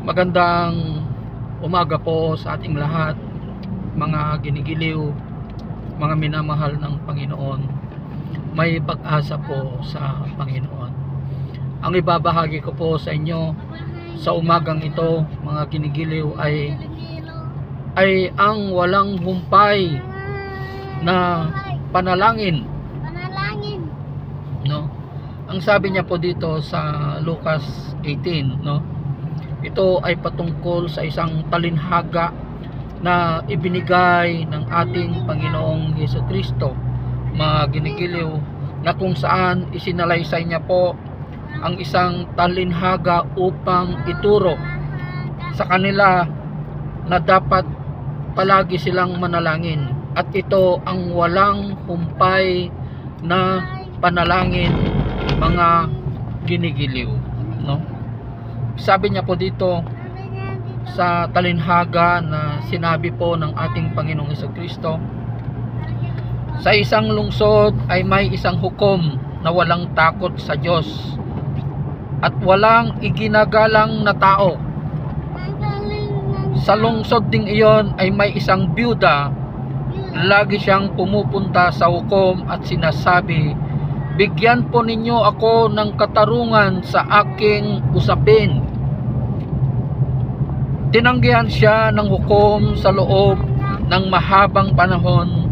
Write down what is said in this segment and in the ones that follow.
Magandang umaga po sa ating lahat, mga ginigiliw, mga minamahal ng Panginoon. May pag-asa po sa Panginoon. Ang ibabahagi ko po sa inyo sa umagang ito, mga ginigiliw, ay ang walang humpay na panalangin. No? Ang sabi niya po dito sa Lucas 18, no? Ito ay patungkol sa isang talinhaga na ibinigay ng ating Panginoong Hesukristo, mga ginigiliw, na kung saan isinalaysay niya po ang isang talinhaga upang ituro sa kanila na dapat palagi silang manalangin, at ito ang walang humpay na panalangin, mga ginigiliw, no? Sabi niya po dito sa talinhaga na sinabi po ng ating Panginoong Hesukristo, sa isang lungsod ay may isang hukom na walang takot sa Diyos at walang iginagalang na tao. Sa lungsod ding iyon ay may isang byuda. Lagi siyang pumupunta sa hukom at sinasabi, bigyan po ninyo ako ng katarungan sa aking usapin. Tinanggihan siya ng hukom sa loob ng mahabang panahon,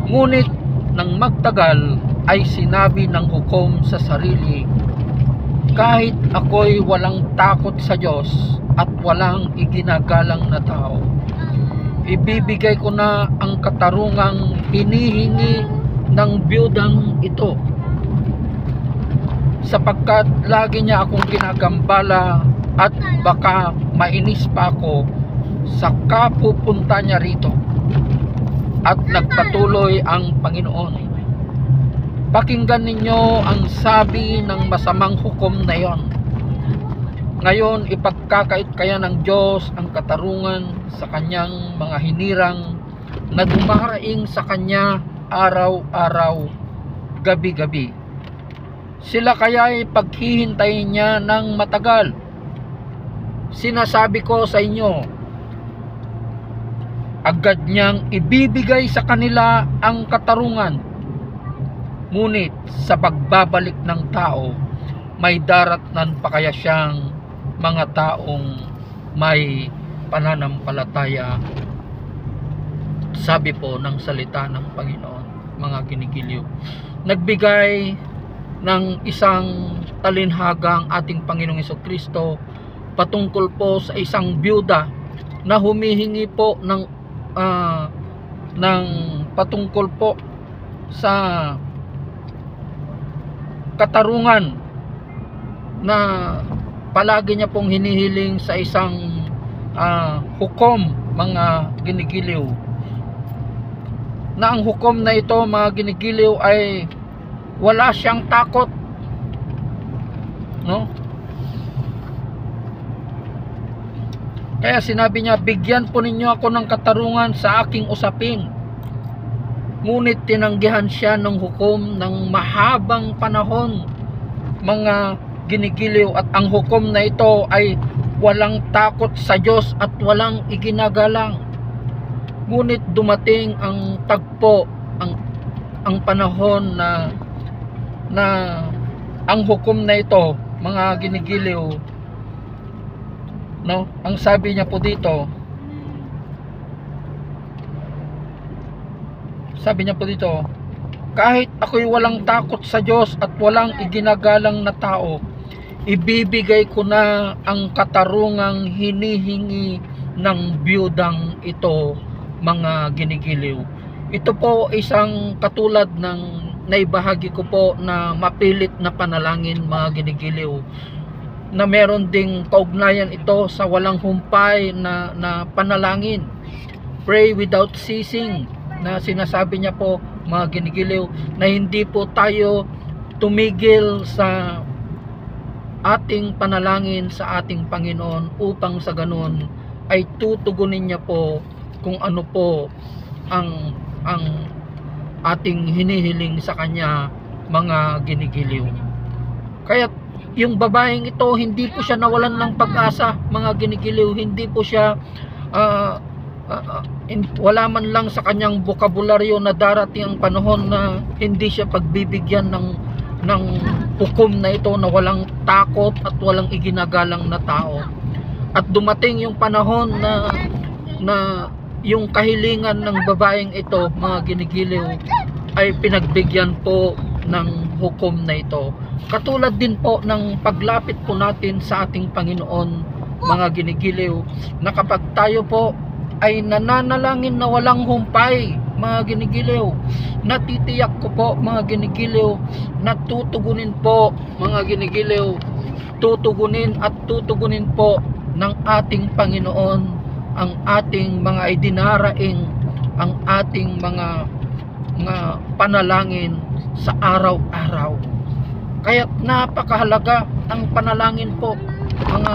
ngunit nang magtagal ay sinabi ng hukom sa sarili, kahit ako'y walang takot sa Diyos at walang iginagalang na tao, ibibigay ko na ang katarungang hinihingi ng biyudang ito, sapagkat lagi niya akong ginagambala at baka mainis pa ako sa kapupunta niya rito. At nagpatuloy ang Panginoon, pakinggan ninyo ang sabi ng masamang hukom na iyon. Ngayon ipagkakait kaya ng Diyos ang katarungan sa kanyang mga hinirang na dumaraing sa kanya araw-araw, gabi-gabi. Sila kaya'y paghihintayin niya ng matagal. Sinasabi ko sa inyo, agad niyang ibibigay sa kanila ang katarungan. Ngunit sa pagbabalik ng tao, may daratnan pa kaya siyang mga taong may pananampalataya? Sabi po ng salita ng Panginoon, mga ginigiliw. Nagbigay ng isang talinhaga ang ating Panginoong Hesukristo patungkol po sa isang byuda na humihingi po ng patungkol po sa katarungan na palagi niya pong hinihiling sa isang hukom, mga ginigiliw, na ang hukom na ito, mga ginigiliw, ay wala siyang takot, no? Kaya sinabi niya, bigyan po ninyo ako ng katarungan sa aking usapin. Ngunit tinanggihan siya ng hukom ng mahabang panahon, mga ginigiliw, at ang hukom na ito ay walang takot sa Diyos at walang iginagalang. Ngunit dumating ang tagpo, ang panahon na ang hukom na ito, mga ginigiliw, no? Ang sabi niya po dito, kahit ako'y walang takot sa Diyos at walang iginagalang na tao, ibibigay ko na ang katarungang hinihingi ng biyudang ito, mga ginigiliw. Ito po isang katulad ng naibahagi ko po na mapilit na panalangin, mga ginigiliw, na meron ding kaugnayan ito sa walang humpay na panalangin. Pray without ceasing, na sinasabi niya po, mga ginigiliw, na hindi po tayo tumigil sa ating panalangin sa ating Panginoon, upang sa ganun ay tutugunin niya po kung ano po ang ating hinihiling sa Kanya, mga ginigiliw. Kaya yung babaeng ito, hindi po siya nawalan ng pag-asa, mga ginigiliw. Hindi po siya wala man lang sa kanyang bokabularyo na darating ang panahon na hindi siya pagbibigyan ng hukom na ito, na walang takot at walang iginagalang na tao. At dumating yung panahon na yung kahilingan ng babaeng ito, mga ginigiliw, ay pinagbigyan po ng hukom na ito. Katulad din po ng paglapit po natin sa ating Panginoon, mga ginigiliw, na kapag tayo po ay nananalangin na walang humpay, mga ginigiliw, natitiyak ko po, mga ginigiliw, na tutugunin po, mga ginigiliw, tutugunin at tutugunin po ng ating Panginoon ang ating mga idinaraing, ang ating mga panalangin sa araw-araw. Kaya napakahalaga ang panalangin po, mga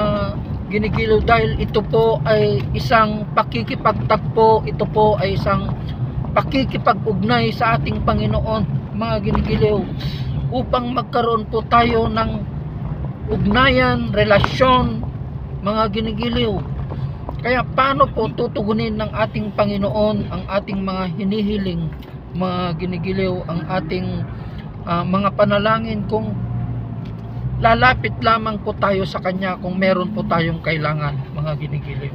ginigiliw, dahil ito po ay isang pakikipagtagpo, ito po ay isang pakikipag-ugnay sa ating Panginoon, mga ginigiliw, upang magkaroon po tayo ng ugnayan, relasyon, mga ginigiliw. Kaya paano po tutugunin ng ating Panginoon ang ating mga hinihiling, mga ginigiliw, ang ating mga panalangin, kung lalapit lamang po tayo sa Kanya kung meron po tayong kailangan, mga ginigiliw.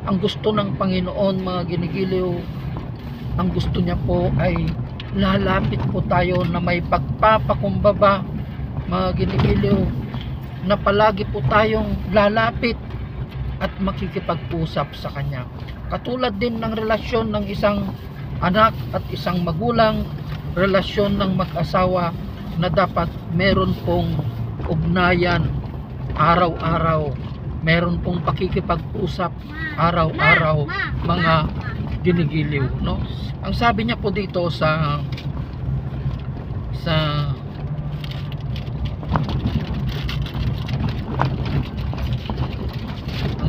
Ang gusto ng Panginoon, mga ginigiliw, ang gusto niya po ay lalapit po tayo na may pagpapakumbaba, mga ginigiliw, na palagi po tayong lalapit at makikipag-usap sa Kanya. Katulad din ng relasyon ng isang anak at isang magulang, relasyon ng mag-asawa, na dapat meron pong ugnayan araw-araw, meron pong pakikipag-usap araw-araw, mga ginigiliw, no? Ang sabi niya po dito sa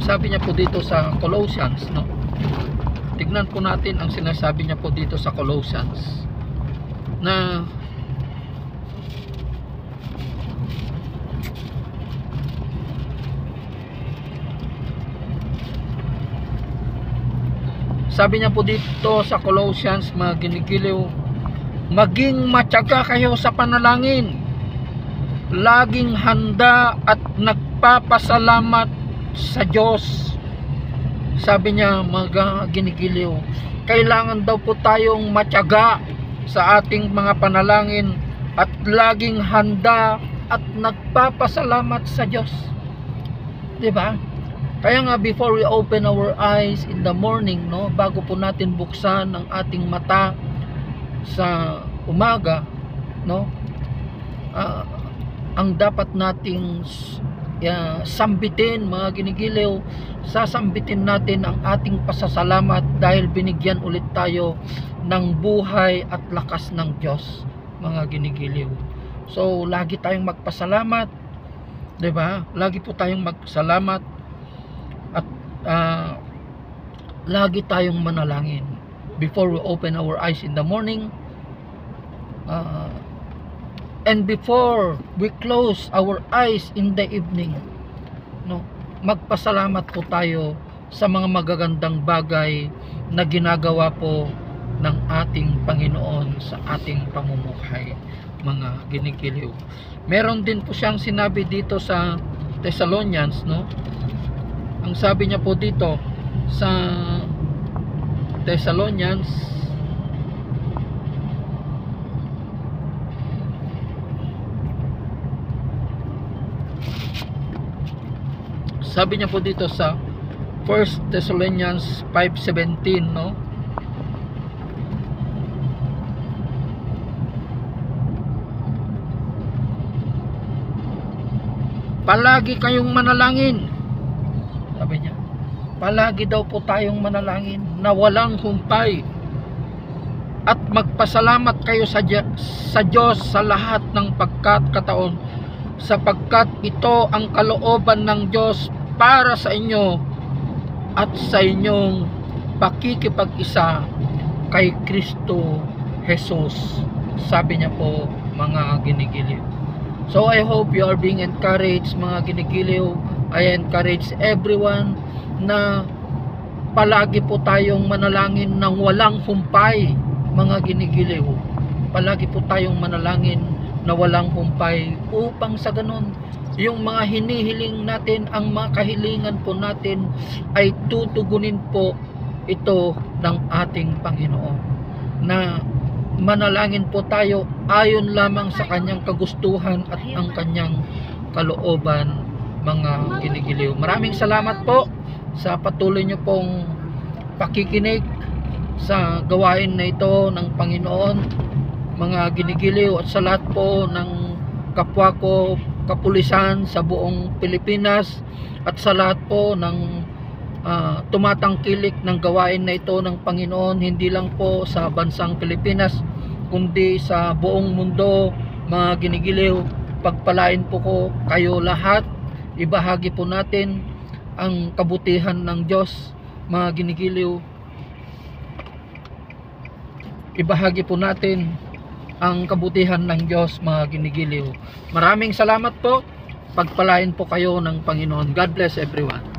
sabi niya po dito sa Colossians, no? Tignan po natin ang sinasabi niya po dito sa Colossians, na sabi niya po dito sa Colossians, mga ginigiliw, maging matyaga kayo sa panalangin, laging handa at nagpapasalamat sa Diyos. Sabi niya, mga ginigiliw, kailangan daw po tayong matyaga sa ating mga panalangin at laging handa at nagpapasalamat sa Diyos. Diba? Kaya nga, before we open our eyes in the morning, no, bago po natin buksan ang ating mata sa umaga, no, ang dapat nating sambitin, mga ginigiliw, sasambitin natin ang ating pasasalamat dahil binigyan ulit tayo ng buhay at lakas ng Diyos, mga ginigiliw. So lagi tayong magpasalamat, 'di ba? Lagi po tayong magpasalamat at lagi tayong manalangin before we open our eyes in the morning, and before we close our eyes in the evening, no? Magpasalamat po tayo sa mga magagandang bagay na ginagawa po ng ating Panginoon sa ating pamumuhay, mga ginigiliw. Meron din po siyang sinabi dito sa Thessalonians, no? Ang sabi niya po dito sa Thessalonians, sabi niya po dito sa 1 Thessalonians 5:17, no? Palagi kayong manalangin. Sabi niya, palagi daw po tayong manalangin na walang humpay, at magpasalamat kayo sa Diyos sa lahat ng pagkakataon, sapagkat ito ang kalooban ng Diyos para sa inyo at sa inyong pakikipag-isa kay Kristo Jesus. Sabi niya po, mga ginigiliw. So I hope you are being encouraged, mga ginigiliw. I encourage everyone na palagi po tayong manalangin ng walang humpay, mga ginigiliw. Palagi po tayong manalangin na walang humpay, upang sa ganun yung mga hinihiling natin, ang mga kahilingan po natin ay tutugunin po ito ng ating Panginoon. Na manalangin po tayo ayon lamang sa kanyang kagustuhan at ang kanyang kalooban, mga ginigiliw. Maraming salamat po sa patuloy nyo pong pakikinig sa gawain na ito ng Panginoon, mga ginigiliw, at sa lahat po ng kapwa ko kapulisan sa buong Pilipinas, at sa lahat po ng tumatangkilik ng gawain na ito ng Panginoon, hindi lang po sa bansang Pilipinas kundi sa buong mundo, mga ginigiliw. Pagpalain po ko kayo lahat, ibahagi po natin ang kabutihan ng Diyos, mga ginigiliw. Ibahagi po natin ang kabutihan ng Diyos, mga ginigiliw. Maraming salamat po. Pagpalain po kayo ng Panginoon. God bless everyone.